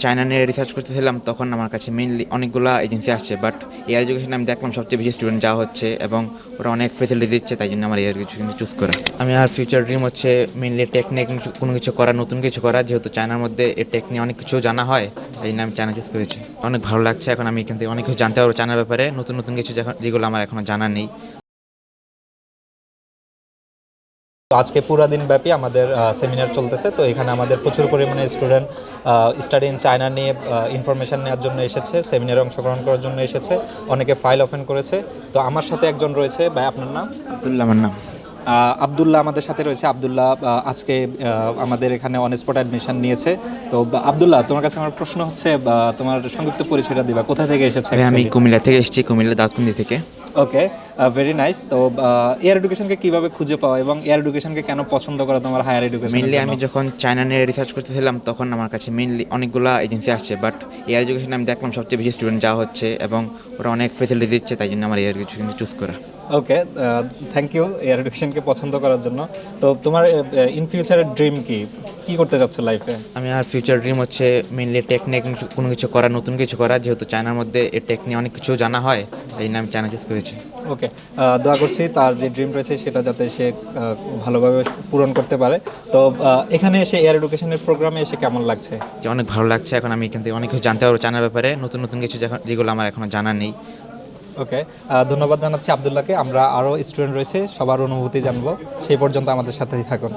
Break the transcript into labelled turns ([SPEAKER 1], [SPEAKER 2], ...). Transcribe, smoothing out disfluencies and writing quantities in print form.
[SPEAKER 1] China নিয়ে research করতেছিলাম তখন আমার কাছে মেইনলি অনেকগুলো এজেন্সি আসছে, বাট এয়ার এডুকেশনে আমি দেখলাম সবচেয়ে বেশি স্টুডেন্ট যাওয়া হচ্ছে এবং ওরা অনেক ফেসিলিটি দিচ্ছে, তাই জন্য আমার এয়ার এডুকেশন চুজ করা। আমি আর ফিউচার ড্রিম হচ্ছে মেইনলি টেকনিক কোনো কিছু করা, নতুন কিছু করা, যেহেতু চায়নার মধ্যে এই টেক নিয়ে অনেক কিছু জানা হয়, তাই জন্য আমি চায়না চুজ করেছি। অনেক ভালো লাগছে, এখন আমি এখান থেকে অনেক কিছু জানতে পারবো চায়নার ব্যাপারে, নতুন নতুন কিছু যেগুলো আমার এখনো জানা নেই।
[SPEAKER 2] তো আজকে পুরা দিন ব্যাপী আমাদের সেমিনার চলতেছে। তো এখানে আমাদের প্রচুর পরিমাণে স্টুডেন্ট স্টাডি ইন চায়না নিয়ে ইনফরমেশান নেওয়ার জন্য এসেছে, সেমিনারে অংশগ্রহণ করার জন্য এসেছে, অনেকে ফাইল ওপেন করেছে। তো আমার সাথে একজন রয়েছে, ভাই আপনার নাম?
[SPEAKER 1] আব্দুল্লাহ আমার নাম।
[SPEAKER 2] আবদুল্লাহ আমাদের সাথে রয়েছে। আবদুল্লাহ আজকে আমাদের এখানে অন স্পট অ্যাডমিশন নিয়েছে। তো আবদুল্লাহ, তোমার কাছে আমার প্রশ্ন হচ্ছে, তোমার সংক্ষিপ্ত পরিচয়টা দিবা, কোথা থেকে এসেছে?
[SPEAKER 1] আমি কুমিল্লা থেকে এসেছি, কুমিল্লা দাউদকান্দি থেকে।
[SPEAKER 2] ওকে, ভেরি নাইস। তো এয়ার এডুকেশনকে কিভাবে খুঁজে পাওয়া এবং এয়ার এডুকেশনকে কেন পছন্দ করা তোমার হায়ার এডুকেশন?
[SPEAKER 1] মেইনলি আমি যখন চায়না নিয়ে রিসার্চ করতেছিলাম তখন আমার কাছে মেইনলি অনেকগুলো এজেন্সি আসছে, বাট এয়ার এডুকেশনে আমি দেখলাম সবচেয়ে বেশি স্টুডেন্ট যাওয়া হচ্ছে এবং ওরা অনেক ফেসিলিটি দিচ্ছে, তাই জন্য আমার এয়ার এডুকেশন চুজ করা।
[SPEAKER 2] ওকে, থ্যাংক ইউ এয়ার এডুকেশনকে পছন্দ করার জন্য। তো তোমার ইন ফিউচারের ড্রিম কি, কি করতে চাচ্ছ লাইফে?
[SPEAKER 1] আমি আর ফিউচার ড্রিম হচ্ছে মেইনলি টেকনিক কোনো কিছু করা, নতুন কিছু করা, যেহেতু চায়নার মধ্যে এই টেক নিয়ে অনেক কিছু জানা হয়, তাই জন্য আমি চায়না চুজ করেছি।
[SPEAKER 2] ওকে, দোয়া করছি তার যে ড্রিম রয়েছে সেটা যাতে সে ভালোভাবে পূরণ করতে পারে। তো এখানে এসে এয়ার এডুকেশনের প্রোগ্রামে এসে কেমন লাগছে?
[SPEAKER 1] যে অনেক ভালো লাগছে, এখন আমি এখান থেকে অনেক কিছু জানতে পারবো চায়নার ব্যাপারে, নতুন নতুন কিছু যেগুলো আমার এখনো জানা নেই।
[SPEAKER 2] ওকে, ধন্যবাদ জানাচ্ছি আবদুল্লাহকে। আমরা আরও স্টুডেন্ট রয়েছে, সবার অনুভূতি জানবো। সেই পর্যন্ত আমাদের সাথেই থাকুন।